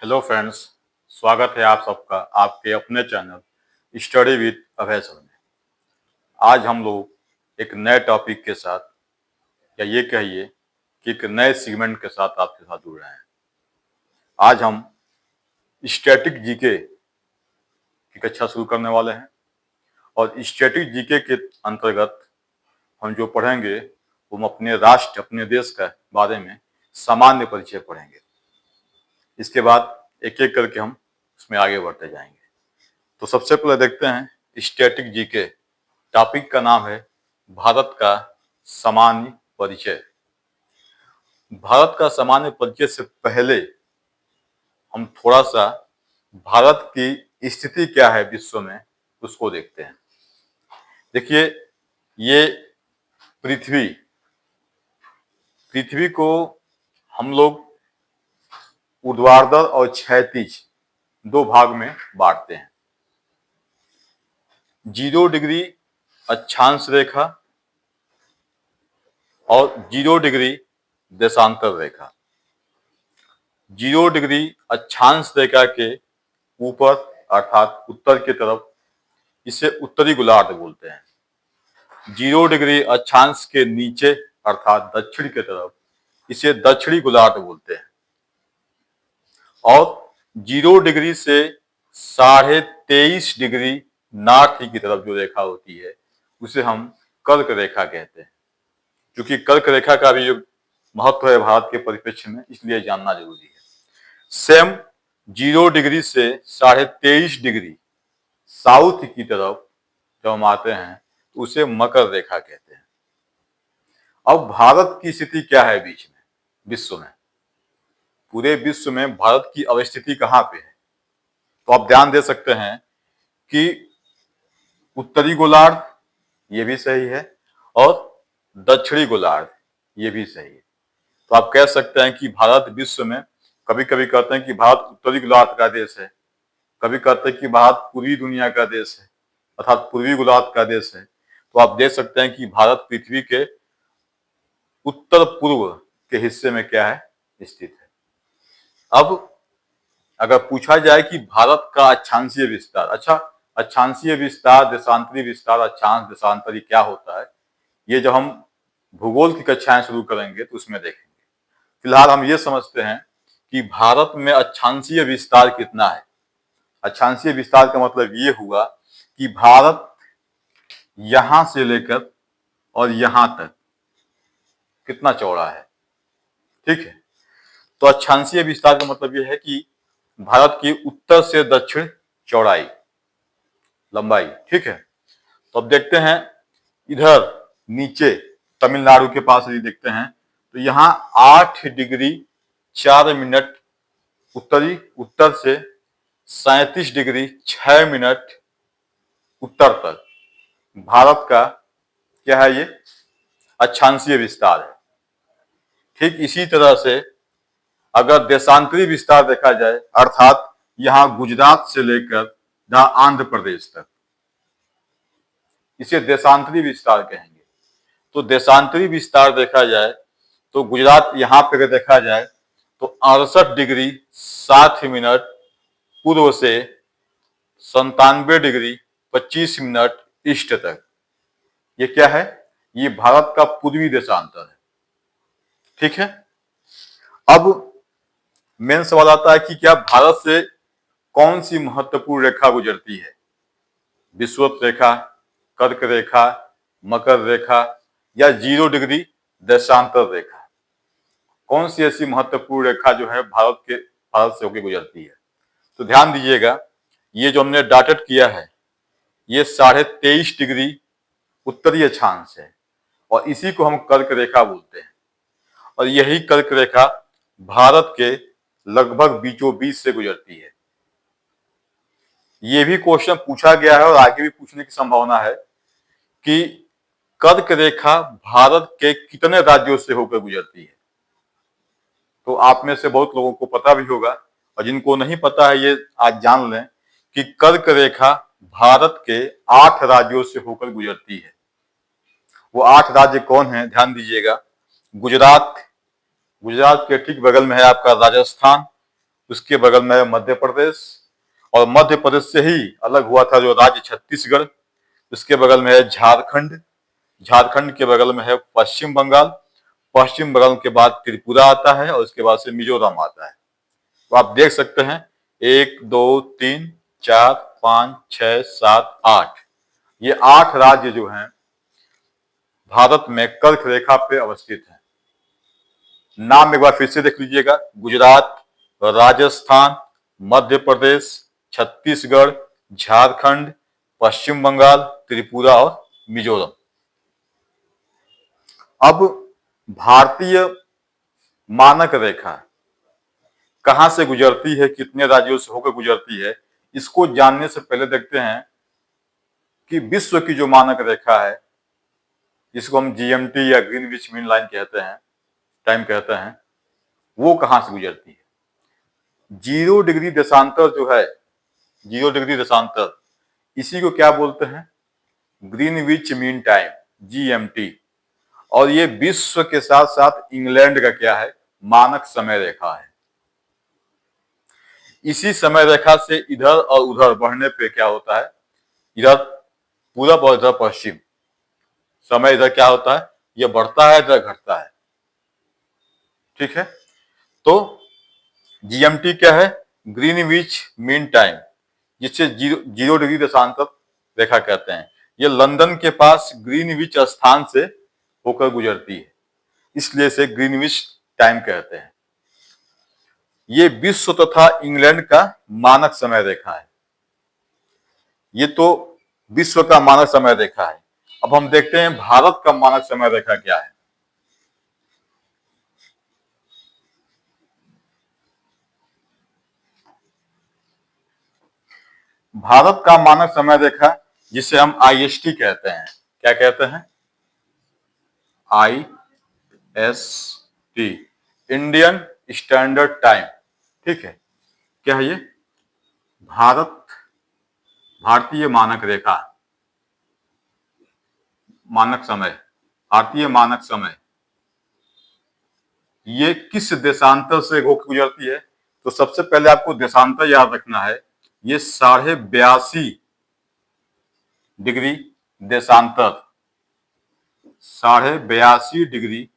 Hello friends, स्वागत है आप सबका आपके अपने channel study with Abhay sir में। आज हम लोग एक नए टॉपिक के साथ या ये कहिए कि एक नए सेगमेंट के साथ आपके साथ जुड़ रहे हैं। आज हम स्टैटिक जीके की कक्षा शुरू करने वाले हैं और स्टैटिक जीके के अंतर्गत हम जो पढ़ेंगे वो हम अपने राष्ट्र अपने देश के बारे में सामान्य परिचय पढ़ेंगे। इसके बाद एक एक करके हम उसमें आगे बढ़ते जाएंगे। तो सबसे पहले देखते हैं स्टैटिक जीके। टॉपिक का नाम है भारत का सामान्य परिचय। भारत का सामान्य परिचय से पहले हम थोड़ा सा भारत की स्थिति क्या है विश्व में उसको देखते हैं। देखिए, ये पृथ्वी को हम लोग ऊर्ध्वाधर और क्षैतिज दो भाग में बांटते हैं। 0 डिग्री अक्षांश रेखा और 0 डिग्री देशांतर रेखा। 0 डिग्री अक्षांश रेखा के ऊपर अर्थात उत्तर की तरफ इसे उत्तरी गोलार्ध बोलते हैं। 0 डिग्री अक्षांश के नीचे अर्थात दक्षिण की तरफ इसे दक्षिणी गोलार्ध बोलते हैं। और 0 डिग्री से 23.5 डिग्री नॉर्थ की तरफ जो रेखा होती है उसे हम कर्क रेखा कहते हैं। क्योंकि कर्क रेखा का भी जो महत्व है भारत के परिप्रेक्ष्य में, इसलिए जानना जरूरी है। सेम 0 डिग्री से 23.5 डिग्री साउथ की तरफ जब हम आते हैं तो उसे मकर रेखा कहते हैं। अब भारत की स्थिति क्या है बीच में विश्व में? पूरे विश्व में भारत की अवस्थिति कहाँ पे है? तो आप ध्यान दे सकते हैं कि उत्तरी गोलार्ध ये भी सही है और दक्षिणी गोलार्ध ये भी सही है। तो आप कह सकते हैं कि भारत विश्व में, कभी कभी कहते हैं कि भारत उत्तरी गोलार्ध का देश है, कभी कहते हैं कि भारत पूर्वी दुनिया का देश है अर्थात पूर्वी गोलार्ध का देश है। तो आप देख सकते हैं कि भारत पृथ्वी के उत्तर पूर्व के हिस्से में क्या है, स्थित है। अब अगर पूछा जाए कि भारत का अक्षांशीय विस्तार, अच्छा अक्षांशीय विस्तार, देशांतरी विस्तार, अक्षांश देशांतरी क्या होता है, ये जब हम भूगोल की कक्षाएं शुरू करेंगे तो उसमें देखेंगे। फिलहाल हम ये समझते हैं कि भारत में अक्षांशीय विस्तार कितना है। अक्षांशीय विस्तार का मतलब ये हुआ कि भारत यहां से लेकर और यहां तक कितना चौड़ा है। ठीक है, तो अक्षांशीय विस्तार का मतलब यह है कि भारत की उत्तर से दक्षिण चौड़ाई, लंबाई। ठीक है, तो अब देखते हैं इधर नीचे तमिलनाडु के पास यदि देखते हैं तो यहाँ 8 डिग्री 4 मिनट उत्तर से 37 डिग्री 6 मिनट उत्तर तक भारत का क्या है, ये अक्षांशीय विस्तार है। ठीक इसी तरह से अगर देशांतरी विस्तार देखा जाए अर्थात यहाँ गुजरात से लेकर जहां आंध्र प्रदेश तक, इसे देशांतरी विस्तार कहेंगे। तो देशांतरी विस्तार देखा जाए तो गुजरात यहाँ पे अगर देखा जाए तो 68 डिग्री 7 मिनट पूर्व से 97 डिग्री 25 मिनट ईस्ट तक, ये क्या है, ये भारत का पूर्वी देशांतर है। ठीक है, अब मेन सवाल आता है कि क्या भारत से कौन सी महत्वपूर्ण रेखा गुजरती है? विषुवत रेखा, कर्क रेखा, मकर रेखा या 0 डिग्री देशांतर रेखा? कौन सी ऐसी महत्वपूर्ण रेखा जो है भारत से होकर गुजरती है? तो ध्यान दीजिएगा, ये जो हमने डॉटेड किया है ये 23.5 डिग्री उत्तरी अक्षांश है और इसी को हम कर्क रेखा बोलते हैं। और यही कर्क रेखा भारत के लगभग बीचों बीच से गुजरती है। ये भी क्वेश्चन पूछा गया है और आगे भी पूछने की संभावना है कि कर्क रेखा भारत के कितने राज्यों से होकर गुजरती है। तो आप में से बहुत लोगों को पता भी होगा और जिनको नहीं पता है ये आज जान लें कि कर्क रेखा भारत के 8 राज्यों से होकर गुजरती है। वो 8 राज्य कौन है, ध्यान दीजिएगा। गुजरात के ठीक बगल में है आपका राजस्थान, उसके बगल में है मध्य प्रदेश, और मध्य प्रदेश से ही अलग हुआ था जो राज्य छत्तीसगढ़। उसके बगल में है झारखंड, झारखंड के बगल में है पश्चिम बंगाल, पश्चिम बंगाल के बाद त्रिपुरा आता है, और उसके बाद से मिजोरम आता है। तो आप देख सकते हैं 1 2 3 4 5 6 7 8, ये 8 राज्य जो हैं भारत में कर्क रेखा पे अवस्थित हैं। नाम एक बार फिर से देख लीजिएगा, गुजरात, राजस्थान, मध्य प्रदेश, छत्तीसगढ़, झारखंड, पश्चिम बंगाल, त्रिपुरा और मिजोरम। अब भारतीय मानक रेखा कहां से गुजरती है, कितने राज्यों से होकर गुजरती है, इसको जानने से पहले देखते हैं कि विश्व की जो मानक रेखा है, जिसको हम जीएमटी या ग्रीनविच मीन लाइन कहते हैं, टाइम कहते हैं, वो कहां से गुजरती है। 0 डिग्री देशांतर जो है, 0 डिग्री देशांतर, इसी को क्या बोलते हैं, ग्रीनविच मीन टाइम, जीएमटी। और ये विश्व के साथ साथ इंग्लैंड का क्या है, मानक समय रेखा है। इसी समय रेखा से इधर और उधर बढ़ने पे क्या होता है, इधर पूरब और इधर पश्चिम, समय इधर क्या होता है, यह बढ़ता है, इधर घटता है। ठीक है, तो जीएमटी क्या है, ग्रीनविच मीन टाइम, जिससे 0 डिग्री देशांतर रेखा कहते हैं। यह लंदन के पास ग्रीनविच स्थान से होकर गुजरती है, इसलिए इसे ग्रीनविच टाइम कहते हैं। ये विश्व तथा इंग्लैंड का मानक समय रेखा है। ये तो विश्व का मानक समय रेखा है। अब हम देखते हैं भारत का मानक समय रेखा क्या है। भारत का मानक समय रेखा, जिसे हम आईएसटी कहते हैं, क्या कहते हैं, आईएसटी, इंडियन स्टैंडर्ड टाइम। ठीक है, क्या है ये, भारतीय मानक रेखा, मानक समय, भारतीय मानक समय। ये किस देशांतर से होकर गुजरती है, तो सबसे पहले आपको देशांतर याद रखना है। ये 82.5 डिग्री देशांतर, 82.5 डिग्री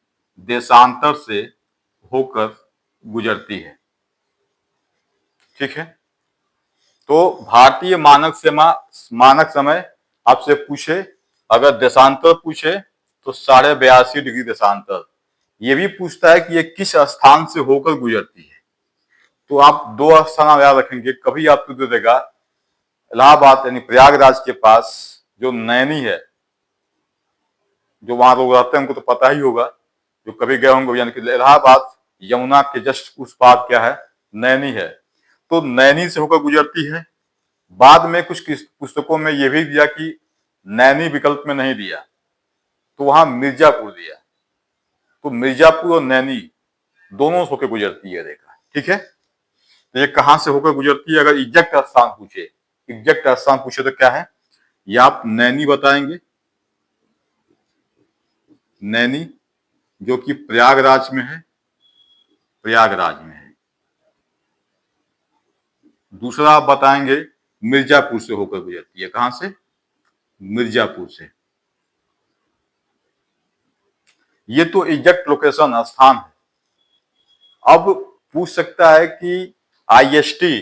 देशांतर से होकर गुजरती है। ठीक है, तो भारतीय मानक समय आपसे पूछे, अगर देशांतर पूछे तो 82.5 डिग्री देशांतर। ये भी पूछता है कि ये किस स्थान से होकर गुजरती है, तो आप 2 स्थान याद रखेंगे। कभी आपको दे देगा इलाहाबाद यानी प्रयागराज के पास जो नैनी है, जो वहां लोग रहते हैं उनको तो पता ही होगा, जो कभी गए होंगे, यानी कि इलाहाबाद यमुना के जस्ट उस पार क्या है, नैनी है। तो नैनी से होकर गुजरती है। बाद में कुछ पुस्तकों में यह भी दिया कि नैनी विकल्प में नहीं दिया, तो वहां मिर्जापुर दिया। तो मिर्जापुर और नैनी दोनों से होकर गुजरती है रेखा। ठीक है, तो ये कहां से होकर गुजरती है, अगर एग्जैक्ट स्थान पूछे, एग्जैक्ट स्थान पूछे तो क्या है, या आप नैनी बताएंगे, नैनी जो कि प्रयागराज में है, प्रयागराज में है। दूसरा आप बताएंगे मिर्जापुर से होकर गुजरती है, कहां से, मिर्जापुर से। ये तो एग्जैक्ट लोकेशन स्थान है। अब पूछ सकता है कि आईएसटी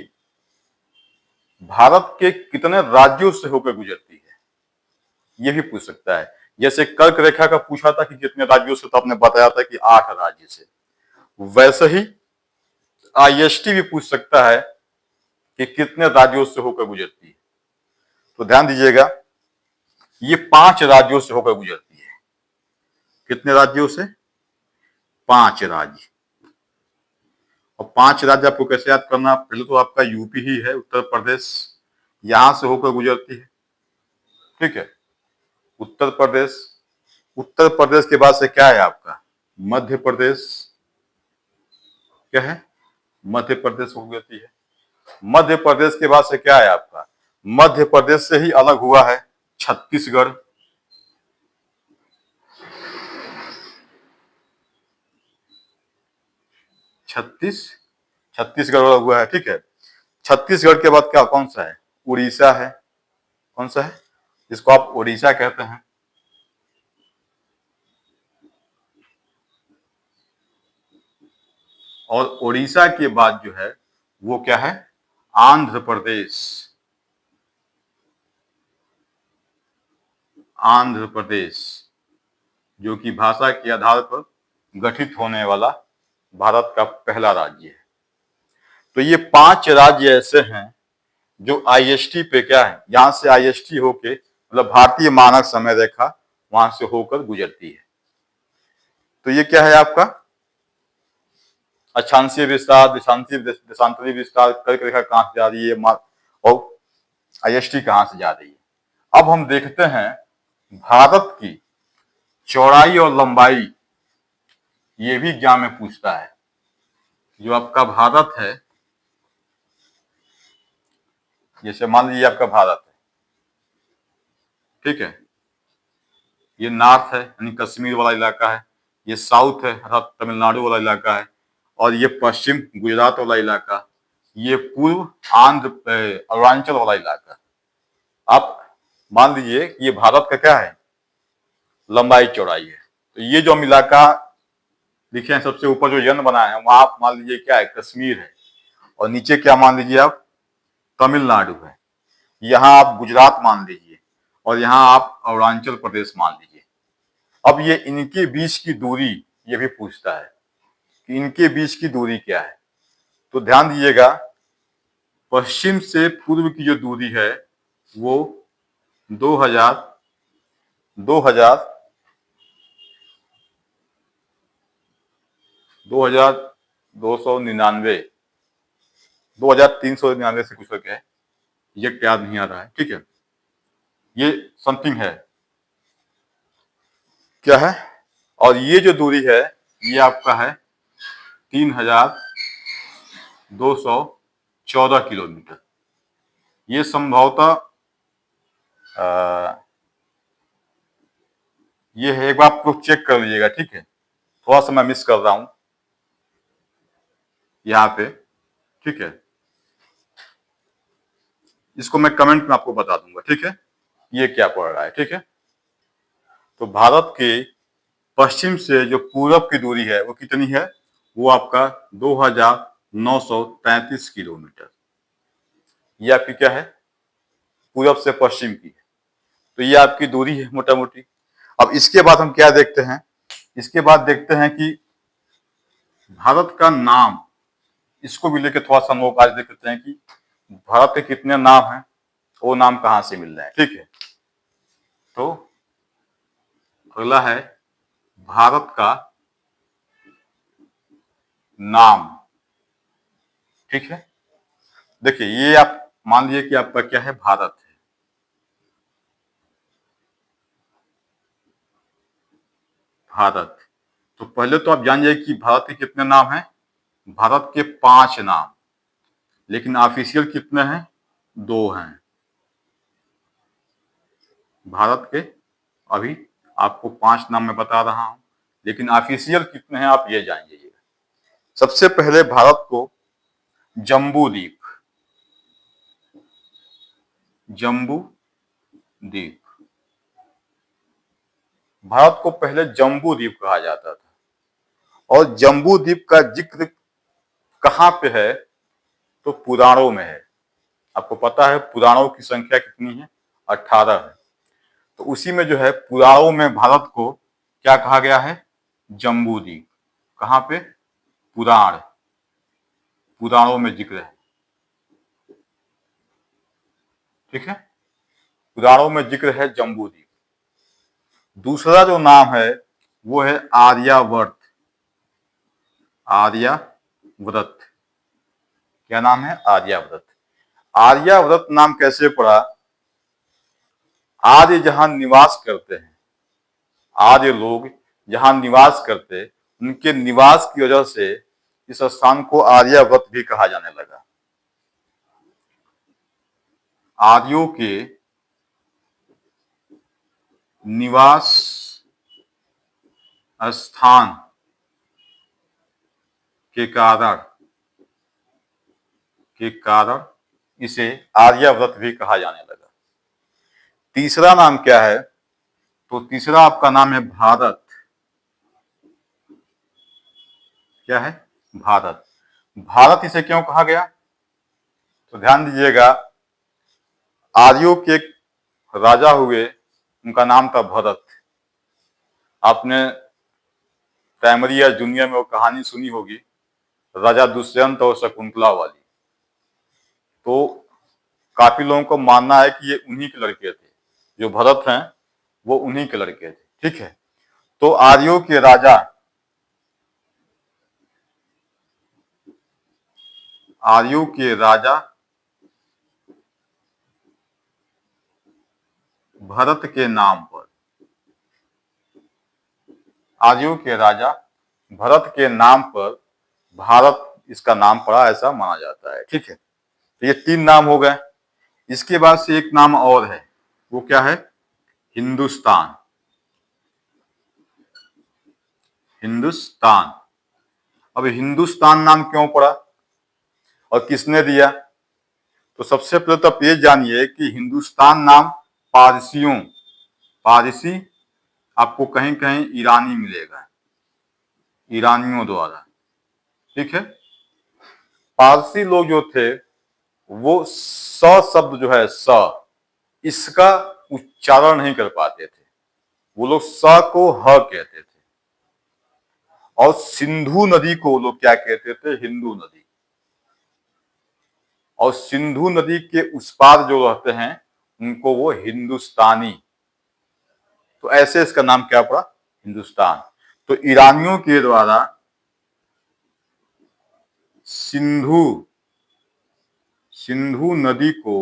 भारत के कितने राज्यों से होकर गुजरती है, ये भी पूछ सकता है। जैसे कर्क रेखा का पूछा था कि कितने राज्यों से, तो आपने बताया था कि 8 राज्य से। वैसे ही आईएसटी भी पूछ सकता है कि कितने राज्यों से होकर गुजरती है। तो ध्यान दीजिएगा, ये 5 राज्यों से होकर गुजरती है। कितने राज्यों से, 5 राज्य। और 5 राज्य आपको कैसे याद करना, पहले तो आपका यूपी ही है, उत्तर प्रदेश, यहां से होकर गुजरती है। ठीक है, उत्तर प्रदेश, उत्तर प्रदेश के बाद से क्या है आपका, मध्य प्रदेश, क्या है, मध्य प्रदेश हो गुजरती है। मध्य प्रदेश के बाद से क्या है आपका, मध्य प्रदेश से ही अलग हुआ है छत्तीसगढ़। छत्तीसगढ़ छत्तीसगढ़ हुआ है, ठीक है। छत्तीसगढ़ के बाद क्या कौन सा है? उड़ीसा है। कौन सा है? जिसको आप उड़ीसा कहते हैं। और उड़ीसा के बाद जो है वो क्या है? आंध्र प्रदेश। आंध्र प्रदेश जो कि भाषा के आधार पर गठित होने वाला भारत का पहला राज्य है। तो ये 5 राज्य ऐसे हैं जो आईएसटी पे क्या है, यहां से आईएसटी होके मतलब भारतीय मानक समय रेखा वहां से होकर गुजरती है। तो ये क्या है आपका? अक्षांशीय विस्तार, देशांतरी विस्तार, कर्क रेखा कहां से जा रही है और आईएसटी कहां से जा रही है। अब हम देखते हैं भारत की चौड़ाई और लंबाई, ये भी एग्जाम में पूछता है। जो आपका भारत है, जैसे मान लीजिए आपका भारत है, ठीक है, ये नॉर्थ है यानी कश्मीर वाला इलाका है, ये साउथ है अर्थात तमिलनाडु वाला इलाका है, और ये पश्चिम गुजरात वाला इलाका, ये पूर्व आंध्र अरुणाचल वाला इलाका। आप मान लीजिए ये भारत का क्या है? लंबाई चौड़ाई है। तो ये जो हम इलाका लिखे हैं, सबसे ऊपर जो यन बना है वहां आप मान लीजिए क्या है? कश्मीर है। और नीचे क्या मान लीजिए आप? तमिलनाडु है। यहाँ आप गुजरात मान लीजिए और यहाँ आप अरुणाचल प्रदेश मान लीजिए। अब ये इनके बीच की दूरी ये भी पूछता है कि इनके बीच की दूरी क्या है। तो ध्यान दीजिएगा, पश्चिम से पूर्व की जो दूरी है वो 2000 2000 2299 2399 से कुछ करके है, ये याद नहीं आ रहा है, ठीक है। ये समथिंग है, क्या है? और ये जो दूरी है ये आपका है 3214 किलोमीटर। ये संभवतः ये है, एक बार आप प्रूफ चेक कर लीजिएगा, ठीक है। थोड़ा सा मैं मिस कर रहा हूं यहाँ पे, ठीक है। इसको मैं कमेंट में आपको बता दूंगा, ठीक है, ये क्या पड़ रहा है, ठीक है। तो भारत के पश्चिम से जो पूरब की दूरी है वो कितनी है? वो आपका 2933 किलोमीटर। ये आपकी क्या है? पूरब से पश्चिम की है। तो ये आपकी दूरी है मोटा मोटी। अब इसके बाद हम क्या देखते हैं? इसके बाद देखते हैं कि भारत का नाम, इसको भी लेके थोड़ा सा हम लोग आज देखते हैं कि भारत के कितने नाम हैं, वो नाम कहां से मिल रहे हैं, ठीक है। तो अगला है भारत का नाम, ठीक है। देखिए ये आप मान लीजिए कि आपका क्या है? भारत है। भारत, तो पहले तो आप जान जाइए कि भारत के कितने नाम हैं। भारत के 5 नाम, लेकिन ऑफिशियल कितने हैं? 2 हैं भारत के। अभी आपको 5 नाम मैं बता रहा हूं, लेकिन ऑफिशियल कितने हैं आप ये जान जाइएगा। सबसे पहले भारत को जम्बू द्वीप, जम्बू द्वीप, भारत को पहले जम्बू द्वीप कहा जाता था। और जम्बू द्वीप का जिक्र कहां पे है? तो पुराणों में है। आपको पता है पुराणों की संख्या कितनी है? 18 है। तो उसी में जो है पुराणों में भारत को क्या कहा गया है? जम्बू द्वीप। कहां पे? पुराण, पुराणों में जिक्र है, ठीक है। पुराणों में जिक्र है जम्बू द्वीप। दूसरा जो नाम है वो है आर्यावर्त। आर्याव्रत, क्या नाम है? आर्याव्रत। आर्याव्रत नाम कैसे पड़ा? आर्य जहां निवास करते हैं, आर्य लोग जहां निवास करते, उनके निवास की वजह से इस स्थान को आर्यावर्त भी कहा जाने लगा। आर्यों के निवास स्थान के कारण के कारण इसे आर्यव्रत भी कहा जाने लगा। तीसरा नाम क्या है? तो तीसरा आपका नाम है भारत। क्या है? भारत। भारत इसे क्यों कहा गया? तो ध्यान दीजिएगा, आर्यों के एक राजा हुए, उनका नाम था भरत। आपने प्राइमरी या जूनियर में वो कहानी सुनी होगी, राजा दुष्यंत और शकुंतला वाली। तो काफी लोगों को मानना है कि ये उन्हीं के लड़के थे, जो भरत हैं वो उन्हीं के लड़के थे। ठीक है, तो आर्यों के राजा, आर्यों के राजा भरत के नाम पर, आर्यों के राजा भरत के नाम पर भारत इसका नाम पड़ा, ऐसा माना जाता है। ठीक है, तो ये तीन नाम हो गए। इसके बाद से एक नाम और है, वो क्या है? हिंदुस्तान। हिंदुस्तान। अब हिंदुस्तान नाम क्यों पड़ा और किसने दिया? तो सबसे पहले तो आप ये जानिए कि हिंदुस्तान नाम पारसियों, पारसी आपको कहीं कहीं ईरानी मिलेगा, ईरानियों द्वारा। ठीक है, पारसी लोग जो थे वो स शब्द जो है, स, इसका उच्चारण नहीं कर पाते थे। वो लोग स को ह कहते थे, और सिंधु नदी को वो लोग क्या कहते थे? हिंदू नदी। और सिंधु नदी के उस पार जो रहते हैं उनको वो हिंदुस्तानी। तो ऐसे इसका नाम क्या पड़ा? हिंदुस्तान। तो ईरानियों के द्वारा सिंधु, सिंधु नदी को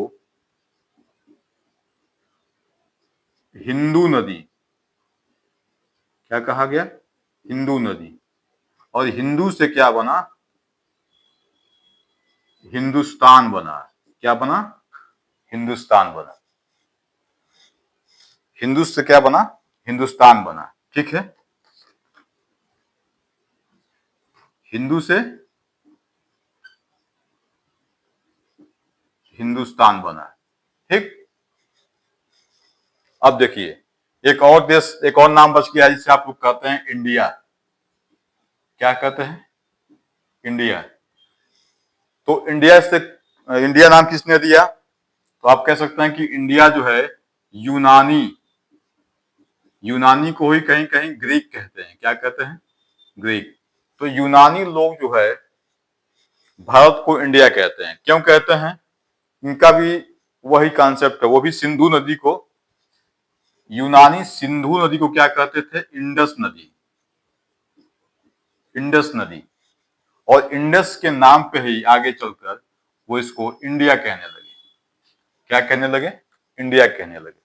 हिंदू नदी क्या कहा गया? हिंदू नदी। और हिंदू से क्या बना? हिंदुस्तान बना। क्या बना? हिंदुस्तान बना। हिंदू से क्या बना? हिंदुस्तान बना। ठीक है, हिंदू से हिंदुस्तान बना। ठीक, अब देखिए, एक और देश, एक और नाम बच गया जिसे आप लोग कहते हैं इंडिया। क्या कहते हैं? इंडिया। तो इंडिया से, इंडिया नाम किसने दिया? तो आप कह सकते हैं कि इंडिया जो है यूनानी, यूनानी को ही कहीं कहीं ग्रीक कहते हैं। क्या कहते हैं? ग्रीक। तो यूनानी लोग जो है भारत को इंडिया कहते हैं। क्यों कहते हैं? इनका भी वही कॉन्सेप्ट है, वो भी सिंधु नदी को, यूनानी सिंधु नदी को क्या कहते थे? इंडस नदी, इंडस नदी। और इंडस के नाम पे ही आगे चलकर वो इसको इंडिया कहने लगे। क्या कहने लगे? इंडिया कहने लगे।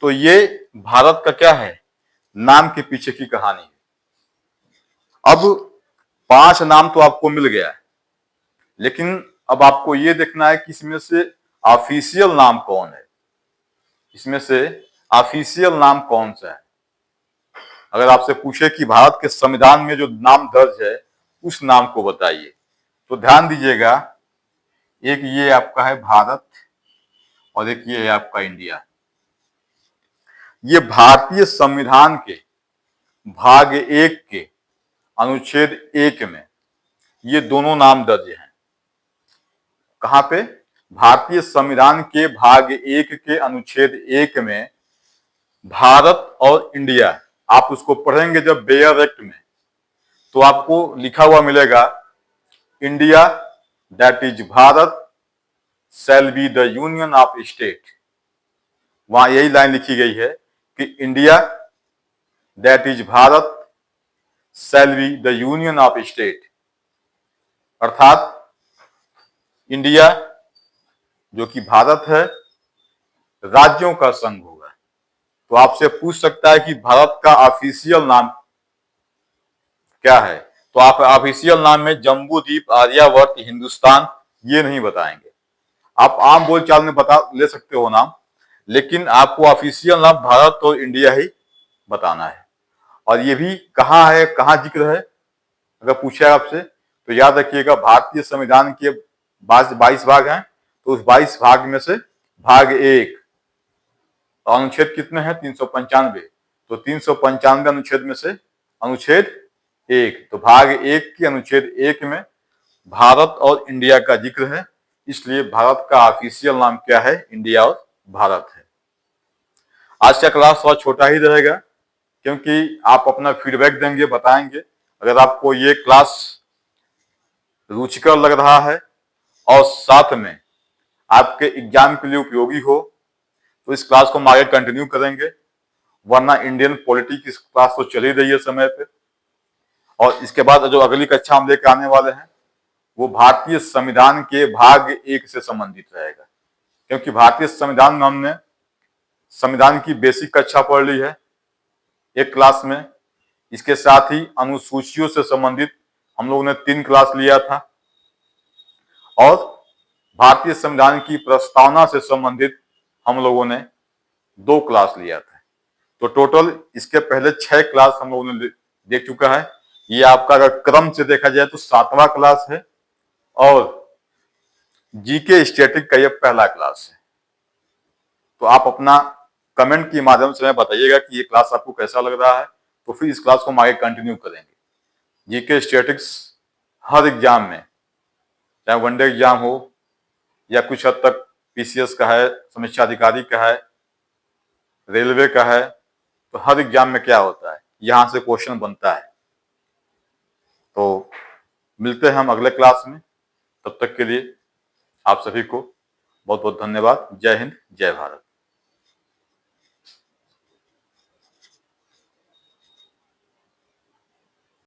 तो ये भारत का क्या है? नाम के पीछे की कहानी है। अब 5 नाम तो आपको मिल गया है, लेकिन अब आपको ये देखना है कि इसमें से ऑफिशियल नाम कौन है, इसमें से ऑफिशियल नाम कौन सा है। अगर आपसे पूछे कि भारत के संविधान में जो नाम दर्ज है उस नाम को बताइए, तो ध्यान दीजिएगा, एक ये आपका है भारत और एक ये है आपका इंडिया। ये भारतीय संविधान के भाग 1 के अनुच्छेद 1 में ये दोनों नाम दर्ज हैं। कहां पे? भारतीय संविधान के भाग 1 के अनुच्छेद 1 में भारत और इंडिया, आप उसको पढ़ेंगे जब बेयर एक्ट में, तो आपको लिखा हुआ मिलेगा, India that is Bharat shall be the union of state. वहां यही लाइन लिखी गई है कि India that is Bharat shall be the union of state. अर्थात इंडिया जो कि भारत है राज्यों का संघ होगा। तो आपसे पूछ सकता है कि भारत का ऑफिशियल नाम क्या है, तो आप ऑफिशियल नाम में जम्बू द्वीप, आर्यावर्त, हिंदुस्तान ये नहीं बताएंगे। आप आम बोलचाल में बता ले सकते हो नाम, लेकिन आपको ऑफिशियल नाम भारत और इंडिया ही बताना है। और ये भी कहाँ है, कहाँ जिक्र है, अगर पूछे आपसे, तो याद रखिएगा, भारतीय संविधान के 22 भाग हैं, तो उस 22 भाग में से भाग 1, अनुच्छेद कितने हैं? 395। तो 395 अनुच्छेद में से अनुच्छेद 1, तो भाग 1 की अनुच्छेद 1 में भारत और इंडिया का जिक्र है, इसलिए भारत का ऑफिशियल नाम क्या है? इंडिया और भारत है। आज का क्लास थोड़ा छोटा ही रहेगा, क्योंकि आप अपना फीडबैक देंगे, बताएंगे। अगर आपको ये क्लास रुचिकर लग रहा है और साथ में आपके एग्जाम के लिए उपयोगी हो, तो इस क्लास को हम आगे कंटिन्यू करेंगे, वरना इंडियन पॉलिटी की क्लास तो चल ही रही है समय पे। और इसके बाद जो अगली कक्षा हम लेकर आने वाले हैं, वो भारतीय संविधान के भाग 1 से संबंधित रहेगा, क्योंकि भारतीय संविधान में हमने संविधान की बेसिक कक्षा पढ़ ली है एक क्लास में। इसके साथ ही अनुसूचियों से संबंधित हम लोगों ने 3 क्लास लिया था, और भारतीय संविधान की प्रस्तावना से संबंधित हम लोगों ने 2 क्लास लिया था। तो टोटल इसके पहले 6 क्लास हम लोगों ने देख चुका है। ये आपका अगर क्रम से देखा जाए तो 7वां क्लास है, और जीके स्टैटिक का ये पहला क्लास है। तो आप अपना कमेंट के माध्यम से बताइएगा कि ये क्लास आपको कैसा लग रहा है, तो फिर इस क्लास को हम आगे कंटिन्यू करेंगे। जीके स्टैटिक्स हर एग्जाम में, चाहे वनडे एग्जाम हो या कुछ हद तक पीसीएस का है, समीक्षा अधिकारी का है, रेलवे का है, तो हर एग्जाम में क्या होता है, यहां से क्वेश्चन बनता है। तो मिलते हैं हम अगले क्लास में, तब तक के लिए आप सभी को बहुत बहुत धन्यवाद। जय हिंद, जय भारत।